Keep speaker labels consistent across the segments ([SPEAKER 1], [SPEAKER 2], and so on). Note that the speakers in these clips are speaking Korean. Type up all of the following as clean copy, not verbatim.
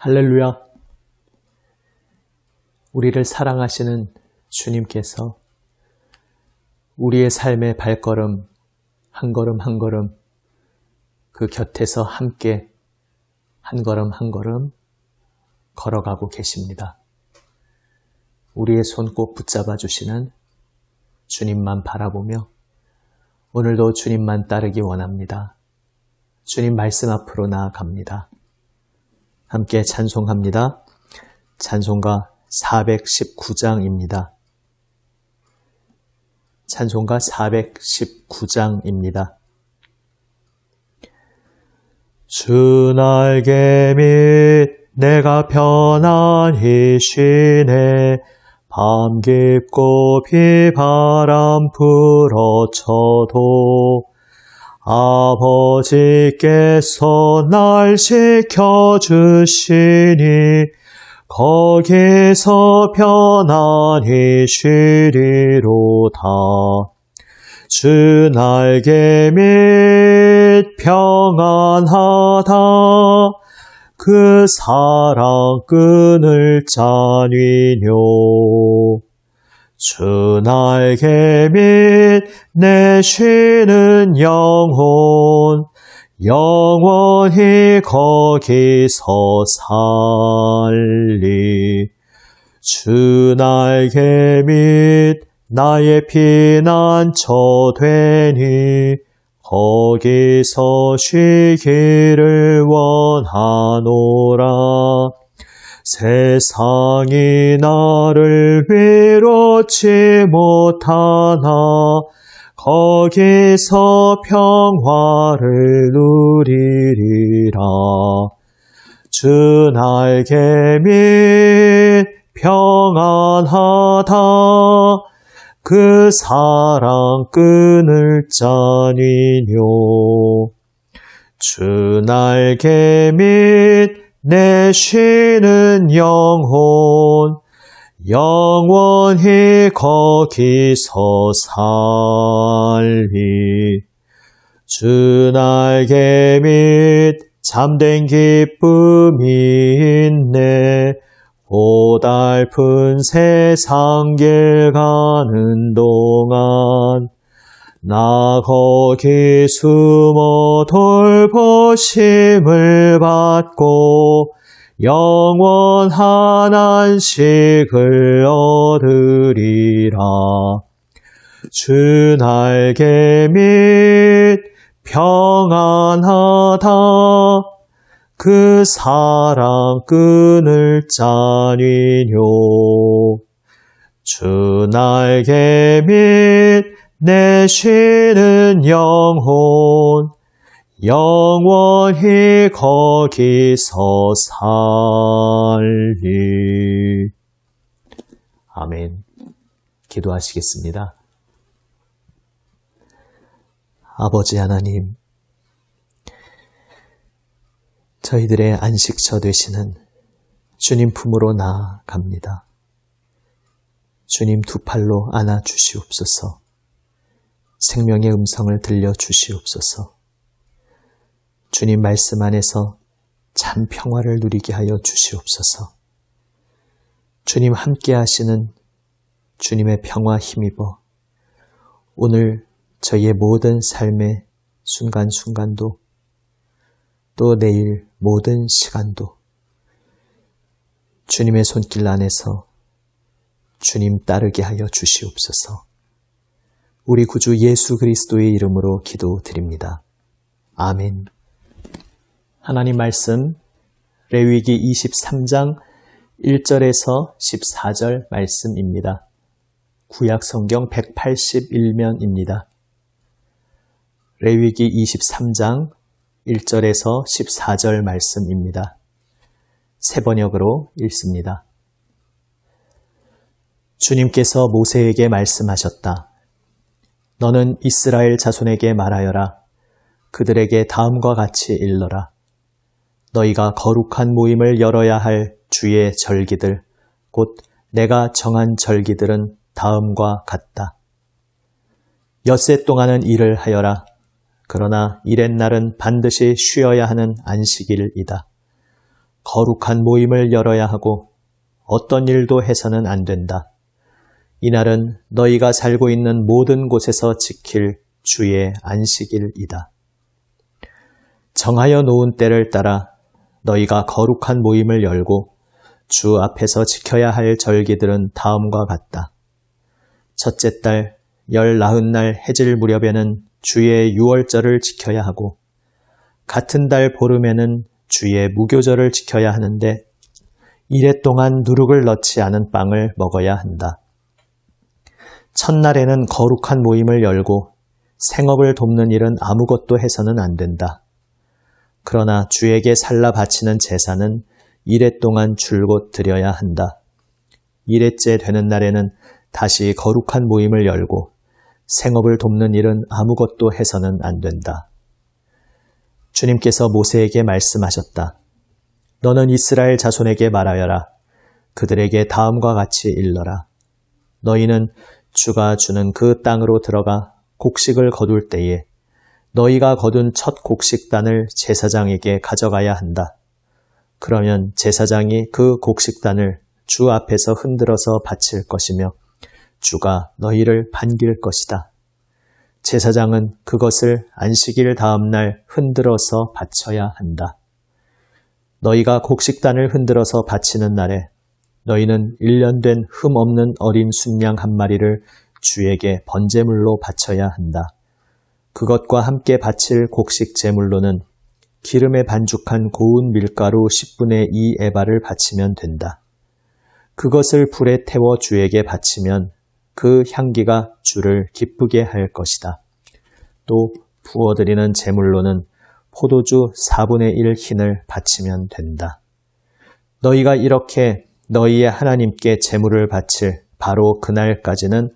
[SPEAKER 1] 할렐루야! 우리를 사랑하시는 주님께서 우리의 삶의 발걸음 한 걸음 한 걸음 그 곁에서 함께 한 걸음 한 걸음 걸어가고 계십니다. 우리의 손 꼭 붙잡아 주시는 주님만 바라보며 오늘도 주님만 따르기 원합니다. 주님 말씀 앞으로 나아갑니다. 함께 찬송합니다. 찬송가 419장입니다. 찬송가 419장입니다. 주 날개 밑 내가 편안히 쉬네. 밤 깊고 비바람 불어쳐도 아버지께서 날 지켜주시니 거기서 편안히 쉬리로다. 주 날개 밑 평안하다. 그 사랑 끈을 짜니뇨. 주 날개 밑 내 쉬는 영혼 영원히 거기서 살리. 주 날개 밑 나의 피난처 되니 거기서 쉬기를 원하노라. 세상이 나를 위롭지 못하나 거기서 평화를 누리리라. 주 날개 밑 평안하다. 그 사랑 끈을 짜니뇨. 주 날개 밑 내 쉬는 영혼 영원히 거기서 살리. 주 날개 밑 참된 기쁨이 있네. 고달픈 세상 길 가는 동안 나 거기 숨어 돌보심을 받고 영원한 안식을 얻으리라. 주 날개 밑 평안하다. 그 사랑 끈을 짜니뇨. 주 날개 밑 내 쉬는 영혼 영원히 거기서 살리. 아멘. 기도하시겠습니다. 아버지 하나님, 저희들의 안식처 되시는 주님 품으로 나아갑니다. 주님 두 팔로 안아 주시옵소서. 생명의 음성을 들려주시옵소서. 주님 말씀 안에서 참 평화를 누리게 하여 주시옵소서. 주님 함께 하시는 주님의 평화 힘입어 오늘 저희의 모든 삶의 순간순간도 또 내일 모든 시간도 주님의 손길 안에서 주님 따르게 하여 주시옵소서. 우리 구주 예수 그리스도의 이름으로 기도드립니다. 아멘. 하나님 말씀 레위기 23장 1절에서 14절 말씀입니다. 구약 성경 181면입니다. 레위기 23장 1절에서 14절 말씀입니다. 새 번역으로 읽습니다. 주님께서 모세에게 말씀하셨다. 너는 이스라엘 자손에게 말하여라. 그들에게 다음과 같이 일러라. 너희가 거룩한 모임을 열어야 할 주의 절기들, 곧 내가 정한 절기들은 다음과 같다. 엿새 동안은 일을 하여라. 그러나 일의 날은 반드시 쉬어야 하는 안식일이다. 거룩한 모임을 열어야 하고 어떤 일도 해서는 안 된다. 이날은 너희가 살고 있는 모든 곳에서 지킬 주의 안식일이다. 정하여 놓은 때를 따라 너희가 거룩한 모임을 열고 주 앞에서 지켜야 할 절기들은 다음과 같다. 첫째 달 19날 해질 무렵에는 주의 유월절을 지켜야 하고 같은 달 보름에는 주의 무교절을 지켜야 하는데 이래 동안 누룩을 넣지 않은 빵을 먹어야 한다. 첫날에는 거룩한 모임을 열고 생업을 돕는 일은 아무것도 해서는 안 된다. 그러나 주에게 살라 바치는 제사는 이래 동안 줄곧 드려야 한다. 이래째 되는 날에는 다시 거룩한 모임을 열고 생업을 돕는 일은 아무것도 해서는 안 된다. 주님께서 모세에게 말씀하셨다. 너는 이스라엘 자손에게 말하여라. 그들에게 다음과 같이 일러라. 너희는 주가 주는 그 땅으로 들어가 곡식을 거둘 때에 너희가 거둔 첫 곡식단을 제사장에게 가져가야 한다. 그러면 제사장이 그 곡식단을 주 앞에서 흔들어서 바칠 것이며 주가 너희를 반길 것이다. 제사장은 그것을 안식일 다음 날 흔들어서 바쳐야 한다. 너희가 곡식단을 흔들어서 바치는 날에 너희는 1년 된 흠 없는 어린 순양 한 마리를 주에게 번제물로 바쳐야 한다. 그것과 함께 바칠 곡식 제물로는 기름에 반죽한 고운 밀가루 10분의 2 에바를 바치면 된다. 그것을 불에 태워 주에게 바치면 그 향기가 주를 기쁘게 할 것이다. 또 부어드리는 제물로는 포도주 4분의 1 흰을 바치면 된다. 너희가 이렇게 너희의 하나님께 제물을 바칠 바로 그날까지는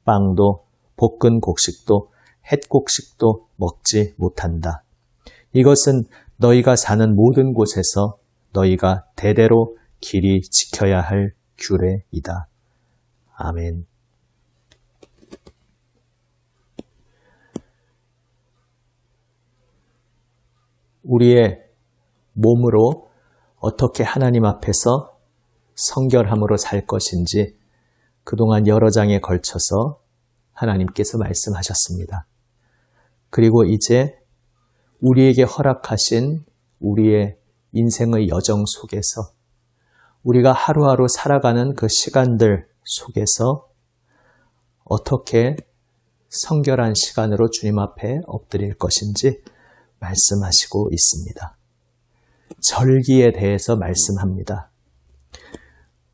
[SPEAKER 1] 빵도 볶은 곡식도 햇곡식도 먹지 못한다. 이것은 너희가 사는 모든 곳에서 너희가 대대로 길이 지켜야 할 규례이다. 아멘. 우리의 몸으로 어떻게 하나님 앞에서 성결함으로 살 것인지 그동안 여러 장에 걸쳐서 하나님께서 말씀하셨습니다. 그리고 이제 우리에게 허락하신 우리의 인생의 여정 속에서 우리가 하루하루 살아가는 그 시간들 속에서 어떻게 성결한 시간으로 주님 앞에 엎드릴 것인지 말씀하시고 있습니다. 절기에 대해서 말씀합니다.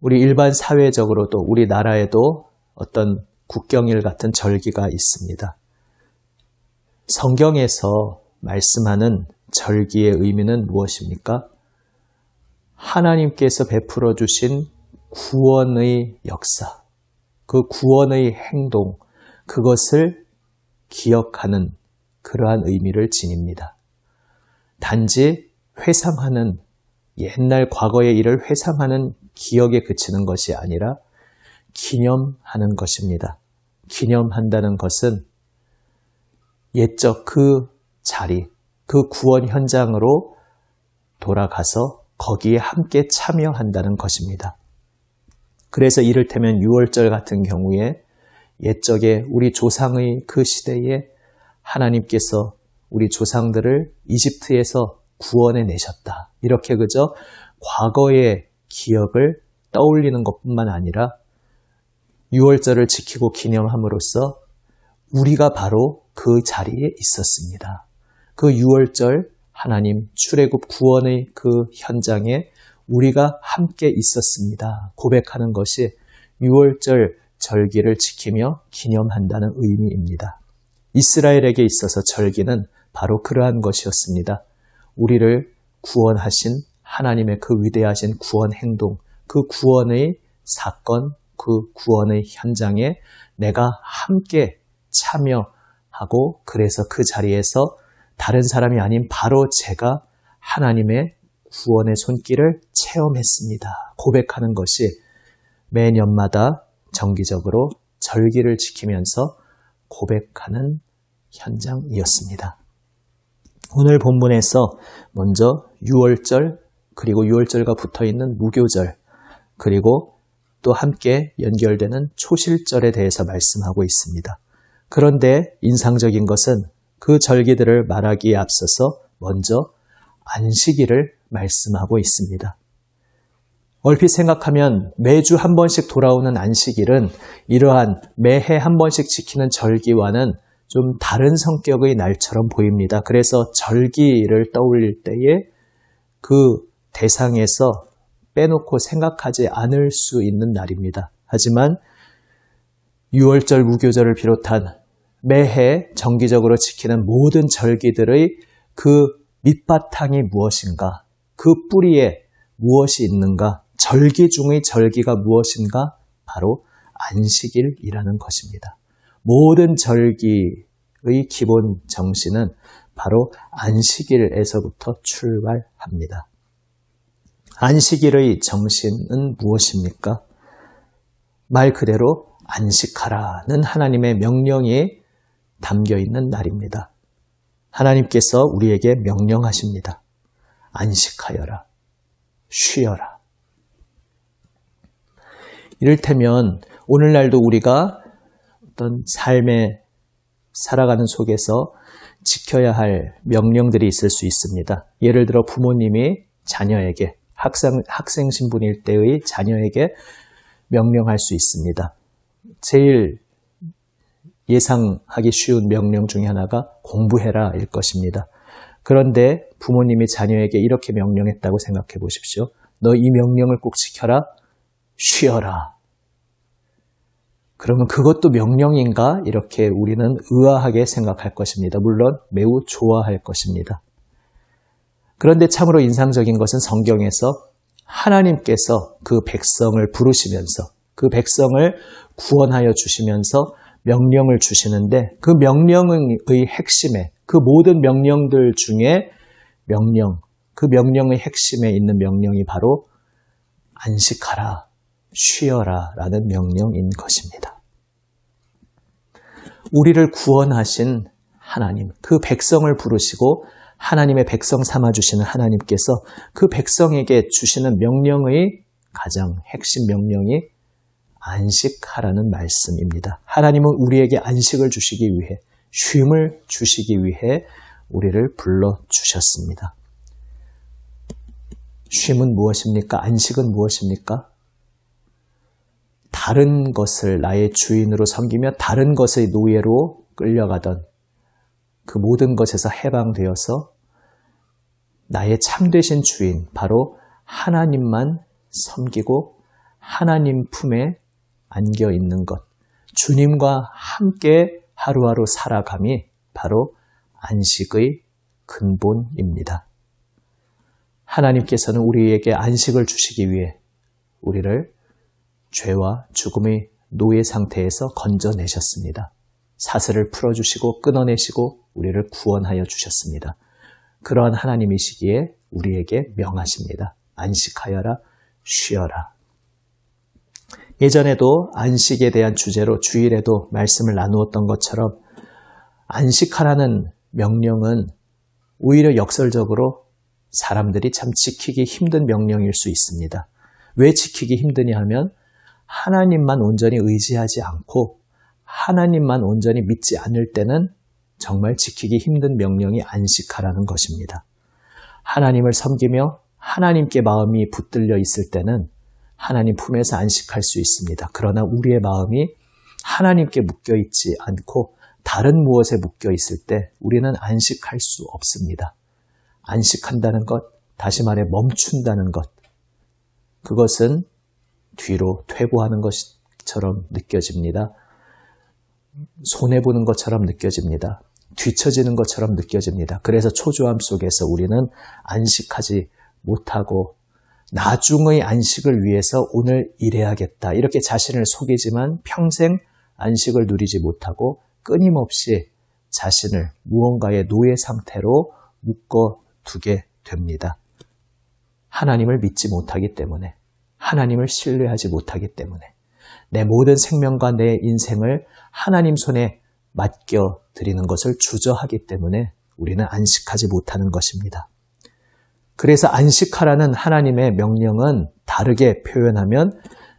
[SPEAKER 1] 우리 일반 사회적으로도 우리나라에도 어떤 국경일 같은 절기가 있습니다. 성경에서 말씀하는 절기의 의미는 무엇입니까? 하나님께서 베풀어 주신 구원의 역사, 그 구원의 행동, 그것을 기억하는 그러한 의미를 지닙니다. 단지 회상하는 옛날 과거의 일을 회상하는 기억에 그치는 것이 아니라 기념하는 것입니다. 기념한다는 것은 옛적 그 자리, 그 구원 현장으로 돌아가서 거기에 함께 참여한다는 것입니다. 그래서 이를테면 유월절 같은 경우에 옛적에 우리 조상의 그 시대에 하나님께서 우리 조상들을 이집트에서 구원해 내셨다. 이렇게 그저 과거의 기억을 떠올리는 것뿐만 아니라 유월절을 지키고 기념함으로써 우리가 바로 그 자리에 있었습니다. 그 유월절 하나님 출애굽 구원의 그 현장에 우리가 함께 있었습니다. 고백하는 것이 유월절 절기를 지키며 기념한다는 의미입니다. 이스라엘에게 있어서 절기는 바로 그러한 것이었습니다. 우리를 구원하신 하나님의 그 위대하신 구원 행동, 그 구원의 사건, 그 구원의 현장에 내가 함께 참여하고 그래서 그 자리에서 다른 사람이 아닌 바로 제가 하나님의 구원의 손길을 체험했습니다. 고백하는 것이 매년마다 정기적으로 절기를 지키면서 고백하는 현장이었습니다. 오늘 본문에서 먼저 유월절 그리고 유월절과 붙어있는 무교절, 그리고 또 함께 연결되는 초실절에 대해서 말씀하고 있습니다. 그런데 인상적인 것은 그 절기들을 말하기에 앞서서 먼저 안식일을 말씀하고 있습니다. 얼핏 생각하면 매주 한 번씩 돌아오는 안식일은 이러한 매해 한 번씩 지키는 절기와는 좀 다른 성격의 날처럼 보입니다. 그래서 절기를 떠올릴 때에 그 대상에서 빼놓고 생각하지 않을 수 있는 날입니다. 하지만 유월절, 무교절을 비롯한 매해 정기적으로 지키는 모든 절기들의 그 밑바탕이 무엇인가, 그 뿌리에 무엇이 있는가, 절기 중의 절기가 무엇인가, 바로 안식일이라는 것입니다. 모든 절기의 기본 정신은 바로 안식일에서부터 출발합니다. 안식일의 정신은 무엇입니까? 말 그대로 안식하라는 하나님의 명령이 담겨있는 날입니다. 하나님께서 우리에게 명령하십니다. 안식하여라. 쉬어라. 이를테면 오늘날도 우리가 어떤 삶에 살아가는 속에서 지켜야 할 명령들이 있을 수 있습니다. 예를 들어 부모님이 자녀에게, 학생 신분일 때의 자녀에게 명령할 수 있습니다. 제일 예상하기 쉬운 명령 중에 하나가 공부해라 일 것입니다. 그런데 부모님이 자녀에게 이렇게 명령했다고 생각해 보십시오. 너 이 명령을 꼭 지켜라. 쉬어라. 그러면 그것도 명령인가? 이렇게 우리는 의아하게 생각할 것입니다. 물론 매우 좋아할 것입니다. 그런데 참으로 인상적인 것은 성경에서 하나님께서 그 백성을 부르시면서 그 백성을 구원하여 주시면서 명령을 주시는데 그 명령의 핵심에, 그 모든 명령들 중에 그 명령의 핵심에 있는 명령이 바로 안식하라, 쉬어라 라는 명령인 것입니다. 우리를 구원하신 하나님, 그 백성을 부르시고 하나님의 백성 삼아주시는 하나님께서 그 백성에게 주시는 명령의 가장 핵심 명령이 안식하라는 말씀입니다. 하나님은 우리에게 안식을 주시기 위해, 쉼을 주시기 위해 우리를 불러주셨습니다. 쉼은 무엇입니까? 안식은 무엇입니까? 다른 것을 나의 주인으로 섬기며 다른 것의 노예로 끌려가던 그 모든 것에서 해방되어서 나의 참되신 주인, 바로 하나님만 섬기고 하나님 품에 안겨 있는 것, 주님과 함께 하루하루 살아감이 바로 안식의 근본입니다. 하나님께서는 우리에게 안식을 주시기 위해 우리를 죄와 죽음의 노예 상태에서 건져내셨습니다. 사슬을 풀어주시고 끊어내시고 우리를 구원하여 주셨습니다. 그러한 하나님이시기에 우리에게 명하십니다. 안식하여라, 쉬어라. 예전에도 안식에 대한 주제로 주일에도 말씀을 나누었던 것처럼 안식하라는 명령은 오히려 역설적으로 사람들이 참 지키기 힘든 명령일 수 있습니다. 왜 지키기 힘드냐 하면 하나님만 온전히 의지하지 않고 하나님만 온전히 믿지 않을 때는 정말 지키기 힘든 명령이 안식하라는 것입니다. 하나님을 섬기며 하나님께 마음이 붙들려 있을 때는 하나님 품에서 안식할 수 있습니다. 그러나 우리의 마음이 하나님께 묶여있지 않고 다른 무엇에 묶여있을 때 우리는 안식할 수 없습니다. 안식한다는 것, 다시 말해 멈춘다는 것, 그것은 뒤로 퇴보하는 것처럼 느껴집니다. 손해보는 것처럼 느껴집니다. 뒤처지는 것처럼 느껴집니다. 그래서 초조함 속에서 우리는 안식하지 못하고 나중의 안식을 위해서 오늘 일해야겠다 이렇게 자신을 속이지만 평생 안식을 누리지 못하고 끊임없이 자신을 무언가의 노예 상태로 묶어두게 됩니다. 하나님을 믿지 못하기 때문에, 하나님을 신뢰하지 못하기 때문에, 내 모든 생명과 내 인생을 하나님 손에 맡겨드리는 것을 주저하기 때문에 우리는 안식하지 못하는 것입니다. 그래서 안식하라는 하나님의 명령은 다르게 표현하면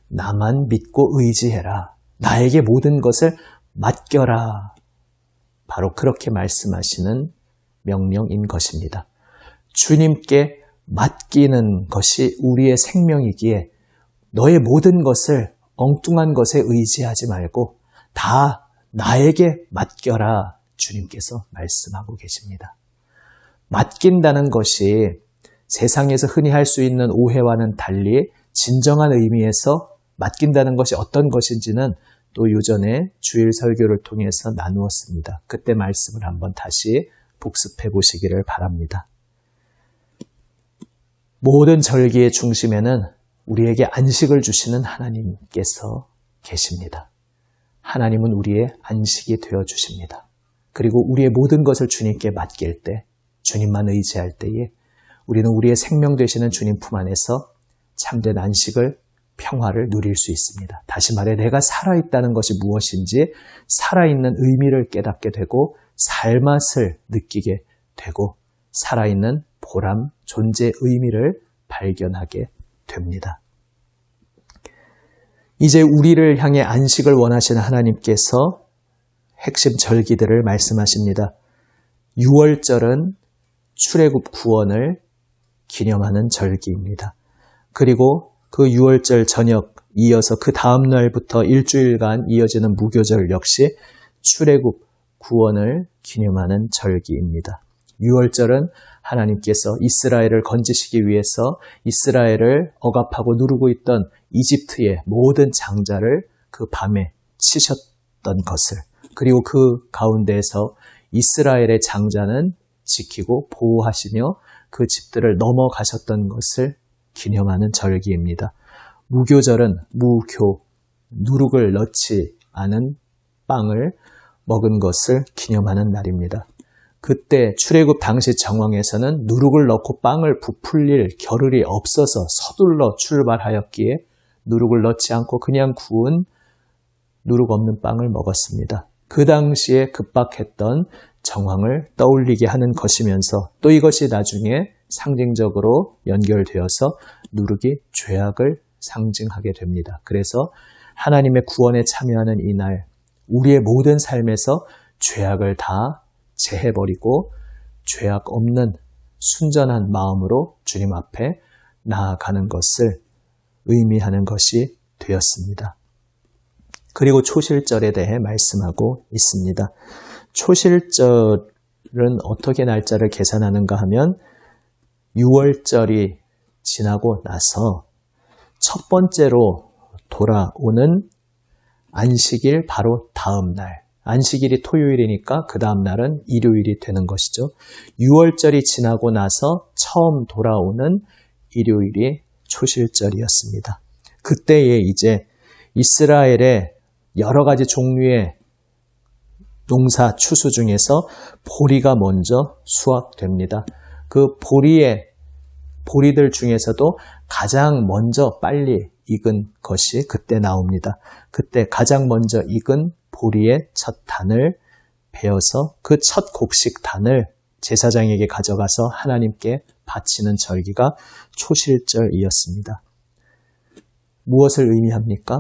[SPEAKER 1] 나만 믿고 의지해라. 나에게 모든 것을 맡겨라. 바로 그렇게 말씀하시는 명령인 것입니다. 주님께 맡기는 것이 우리의 생명이기에 너의 모든 것을 엉뚱한 것에 의지하지 말고 다 나에게 맡겨라. 주님께서 말씀하고 계십니다. 맡긴다는 것이 세상에서 흔히 할 수 있는 오해와는 달리 진정한 의미에서 맡긴다는 것이 어떤 것인지는 또 유전에 주일 설교를 통해서 나누었습니다. 그때 말씀을 한번 다시 복습해 보시기를 바랍니다. 모든 절기의 중심에는 우리에게 안식을 주시는 하나님께서 계십니다. 하나님은 우리의 안식이 되어 주십니다. 그리고 우리의 모든 것을 주님께 맡길 때, 주님만 의지할 때에 우리는 우리의 생명 되시는 주님 품 안에서 참된 안식을, 평화를 누릴 수 있습니다. 다시 말해 내가 살아있다는 것이 무엇인지 살아있는 의미를 깨닫게 되고 살맛을 느끼게 되고 살아있는 보람, 존재의 의미를 발견하게 됩니다. 이제 우리를 향해 안식을 원하시는 하나님께서 핵심 절기들을 말씀하십니다. 6월절은 출애굽 구원을 기념하는 절기입니다. 그리고 그 6월절 저녁 이어서 그 다음 날부터 일주일간 이어지는 무교절 역시 출애굽 구원을 기념하는 절기입니다. 6월절은 하나님께서 이스라엘을 건지시기 위해서 이스라엘을 억압하고 누르고 있던 이집트의 모든 장자를 그 밤에 치셨던 것을, 그리고 그 가운데에서 이스라엘의 장자는 지키고 보호하시며 그 집들을 넘어가셨던 것을 기념하는 절기입니다. 무교절은 누룩을 넣지 않은 빵을 먹은 것을 기념하는 날입니다. 그때 출애굽 당시 정황에서는 누룩을 넣고 빵을 부풀릴 겨를이 없어서 서둘러 출발하였기에 누룩을 넣지 않고 그냥 구운 누룩 없는 빵을 먹었습니다. 그 당시에 급박했던 정황을 떠올리게 하는 것이면서 또 이것이 나중에 상징적으로 연결되어서 누룩이 죄악을 상징하게 됩니다. 그래서 하나님의 구원에 참여하는 이날 우리의 모든 삶에서 죄악을 다 제해버리고 죄악 없는 순전한 마음으로 주님 앞에 나아가는 것을 의미하는 것이 되었습니다. 그리고 초실절에 대해 말씀하고 있습니다. 초실절은 어떻게 날짜를 계산하는가 하면 6월절이 지나고 나서 첫 번째로 돌아오는 안식일 바로 다음 날, 안식일이 토요일이니까 그 다음 날은 일요일이 되는 것이죠. 6월절이 지나고 나서 처음 돌아오는 일요일이 초실절이었습니다. 그때에 이제 이스라엘의 여러 가지 종류의 농사 추수 중에서 보리가 먼저 수확됩니다. 그 보리들 중에서도 가장 먼저 빨리 익은 것이 그때 나옵니다. 그때 가장 먼저 익은 보리의 첫 단을 베어서 그 첫 곡식 단을 제사장에게 가져가서 하나님께 바치는 절기가 초실절이었습니다. 무엇을 의미합니까?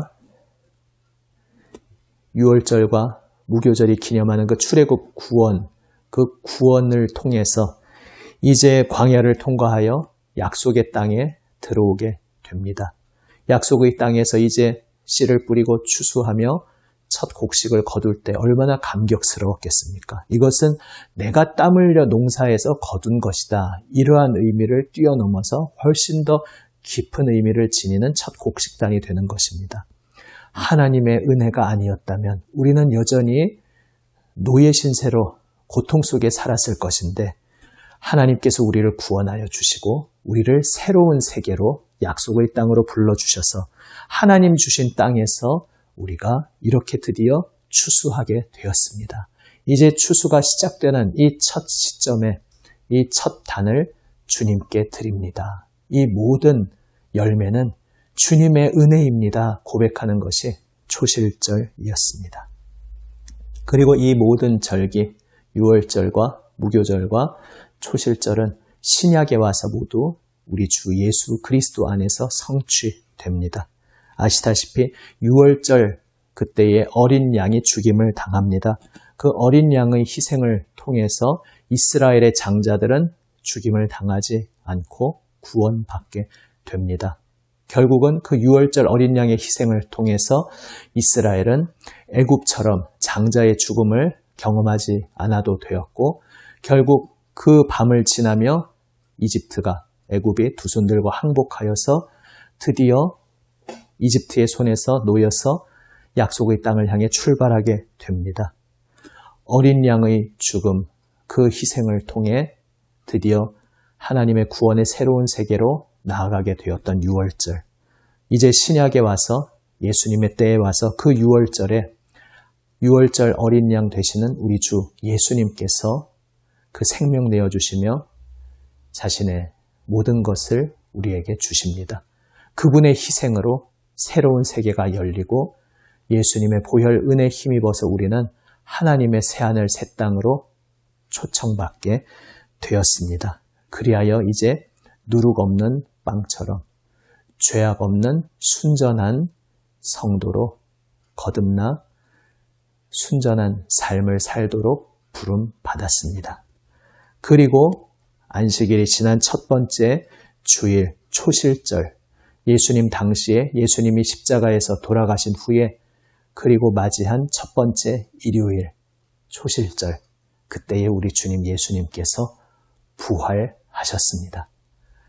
[SPEAKER 1] 6월절과 무교절이 기념하는 그 출애굽 구원, 그 구원을 통해서 이제 광야를 통과하여 약속의 땅에 들어오게 됩니다. 약속의 땅에서 이제 씨를 뿌리고 추수하며 첫 곡식을 거둘 때 얼마나 감격스러웠겠습니까? 이것은 내가 땀 흘려 농사에서 거둔 것이다. 이러한 의미를 뛰어넘어서 훨씬 더 깊은 의미를 지니는 첫 곡식단이 되는 것입니다. 하나님의 은혜가 아니었다면 우리는 여전히 노예 신세로 고통 속에 살았을 것인데 하나님께서 우리를 구원하여 주시고 우리를 새로운 세계로 약속의 땅으로 불러주셔서 하나님 주신 땅에서 우리가 이렇게 드디어 추수하게 되었습니다. 이제 추수가 시작되는 이 첫 시점에 이 첫 단을 주님께 드립니다. 이 모든 열매는 주님의 은혜입니다. 고백하는 것이 초실절이었습니다. 그리고 이 모든 절기, 6월절과 무교절과 초실절은 신약에 와서 모두 우리 주 예수 그리스도 안에서 성취됩니다. 아시다시피 6월절 그때에 어린 양이 죽임을 당합니다. 그 어린 양의 희생을 통해서 이스라엘의 장자들은 죽임을 당하지 않고 구원받게 됩니다. 결국은 그 6월절 어린 양의 희생을 통해서 이스라엘은 애굽처럼 장자의 죽음을 경험하지 않아도 되었고 결국 그 밤을 지나며 이집트가 애굽이 두 손 들고 항복하여서 드디어 이집트의 손에서 놓여서 약속의 땅을 향해 출발하게 됩니다. 어린 양의 죽음, 그 희생을 통해 드디어 하나님의 구원의 새로운 세계로 나아가게 되었던 6월절. 이제 신약에 와서 예수님의 때에 와서 그 6월절에 6월절 어린 양 되시는 우리 주 예수님께서 그 생명 내어주시며 자신의 모든 것을 우리에게 주십니다. 그분의 희생으로 새로운 세계가 열리고 예수님의 보혈 은혜 힘입어서 우리는 하나님의 새하늘 새 땅으로 초청받게 되었습니다. 그리하여 이제 누룩 없는 빵처럼 죄악 없는 순전한 성도로 거듭나 순전한 삶을 살도록 부름 받았습니다. 그리고 안식일이 지난 첫 번째 주일 초실절, 예수님 당시에 예수님이 십자가에서 돌아가신 후에 그리고 맞이한 첫 번째 일요일 초실절, 그때에 우리 주님 예수님께서 부활하셨습니다.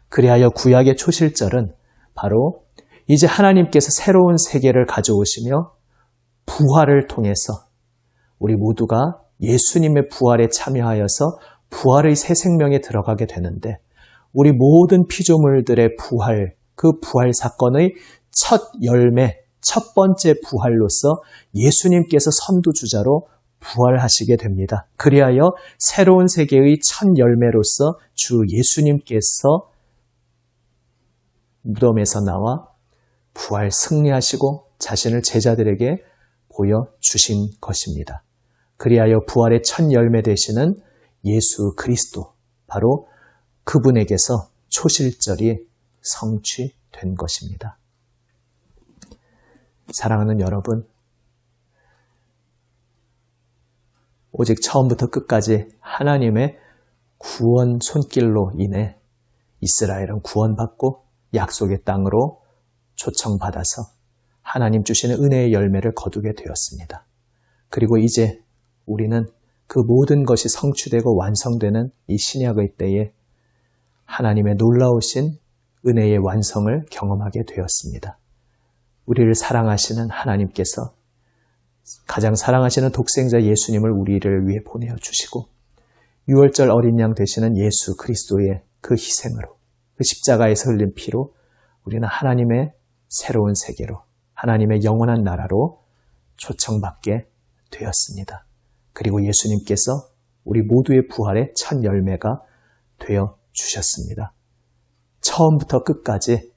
[SPEAKER 1] 그리하여 구약의 초실절은 바로 이제 하나님께서 새로운 세계를 가져오시며 부활을 통해서 우리 모두가 예수님의 부활에 참여하여서 부활의 새 생명에 들어가게 되는데 우리 모든 피조물들의 부활, 그 부활 사건의 첫 열매, 첫 번째 부활로서 예수님께서 선두주자로 부활하시게 됩니다. 그리하여 새로운 세계의 첫 열매로서 주 예수님께서 무덤에서 나와 부활 승리하시고 자신을 제자들에게 보여주신 것입니다. 그리하여 부활의 첫 열매 되시는 예수 그리스도, 바로 그분에게서 초실절이 성취된 것입니다. 사랑하는 여러분, 오직 처음부터 끝까지 하나님의 구원 손길로 인해 이스라엘은 구원받고 약속의 땅으로 초청받아서 하나님 주시는 은혜의 열매를 거두게 되었습니다. 그리고 이제 우리는 그 모든 것이 성취되고 완성되는 이 신약의 때에 하나님의 놀라우신 은혜의 완성을 경험하게 되었습니다. 우리를 사랑하시는 하나님께서 가장 사랑하시는 독생자 예수님을 우리를 위해 보내어 주시고 6월절 어린 양 되시는 예수 그리스도의 그 희생으로, 그 십자가에서 흘린 피로 우리는 하나님의 새로운 세계로, 하나님의 영원한 나라로 초청받게 되었습니다. 그리고 예수님께서 우리 모두의 부활의 첫 열매가 되어 주셨습니다. 처음부터 끝까지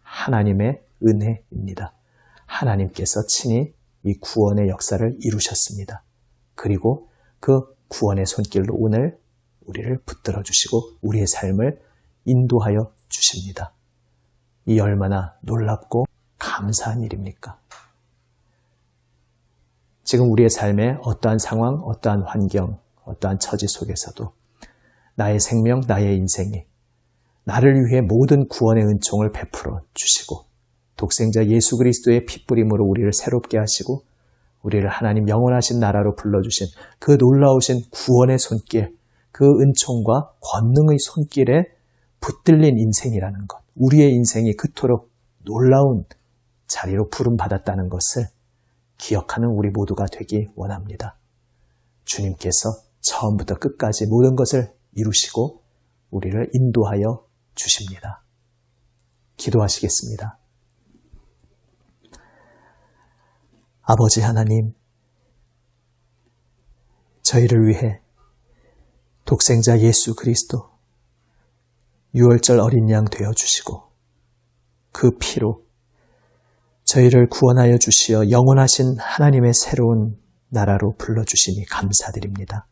[SPEAKER 1] 하나님의 은혜입니다. 하나님께서 친히 이 구원의 역사를 이루셨습니다. 그리고 그 구원의 손길로 오늘 우리를 붙들어 주시고 우리의 삶을 인도하여 주십니다. 이 얼마나 놀랍고 감사한 일입니까? 지금 우리의 삶에 어떠한 상황, 어떠한 환경, 어떠한 처지 속에서도 나의 생명, 나의 인생이 나를 위해 모든 구원의 은총을 베풀어 주시고 독생자 예수 그리스도의 핏부림으로 우리를 새롭게 하시고 우리를 하나님 영원하신 나라로 불러주신 그 놀라우신 구원의 손길, 그 은총과 권능의 손길에 붙들린 인생이라는 것, 우리의 인생이 그토록 놀라운 자리로 부름받았다는 것을 기억하는 우리 모두가 되기 원합니다. 주님께서 처음부터 끝까지 모든 것을 이루시고 우리를 인도하여 주십니다. 기도하시겠습니다. 아버지 하나님, 저희를 위해 독생자 예수 그리스도 6월절 어린 양 되어주시고 그 피로 저희를 구원하여 주시어 영원하신 하나님의 새로운 나라로 불러주시니 감사드립니다.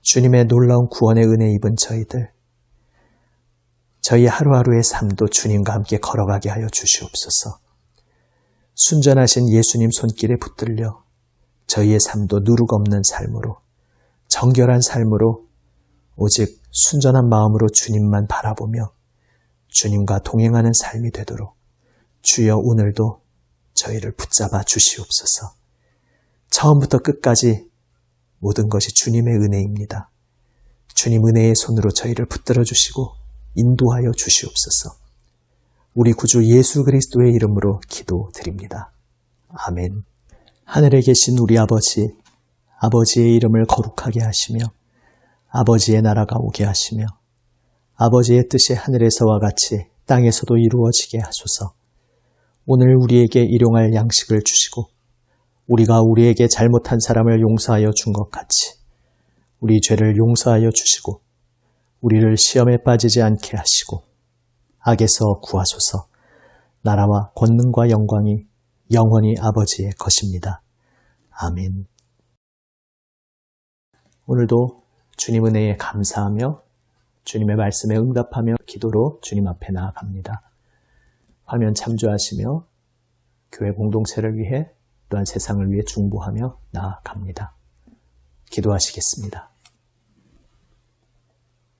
[SPEAKER 1] 주님의 놀라운 구원의 은혜 입은 저희들, 저희 하루하루의 삶도 주님과 함께 걸어가게 하여 주시옵소서. 순전하신 예수님 손길에 붙들려 저희의 삶도 누룩 없는 삶으로, 정결한 삶으로 오직 순전한 마음으로 주님만 바라보며 주님과 동행하는 삶이 되도록 주여 오늘도 저희를 붙잡아 주시옵소서. 처음부터 끝까지 모든 것이 주님의 은혜입니다. 주님 은혜의 손으로 저희를 붙들어 주시고 인도하여 주시옵소서. 우리 구주 예수 그리스도의 이름으로 기도드립니다. 아멘. 하늘에 계신 우리 아버지, 아버지의 이름을 거룩하게 하시며 아버지의 나라가 오게 하시며 아버지의 뜻이 하늘에서와 같이 땅에서도 이루어지게 하소서. 오늘 우리에게 일용할 양식을 주시고 우리가 우리에게 잘못한 사람을 용서하여 준 것 같이 우리 죄를 용서하여 주시고 우리를 시험에 빠지지 않게 하시고 악에서 구하소서. 나라와 권능과 영광이 영원히 아버지의 것입니다. 아멘. 오늘도 주님 은혜에 감사하며 주님의 말씀에 응답하며 기도로 주님 앞에 나아갑니다. 화면 참조하시며 교회 공동체를 위해 또한 세상을 위해 중보하며 나아갑니다. 기도하시겠습니다.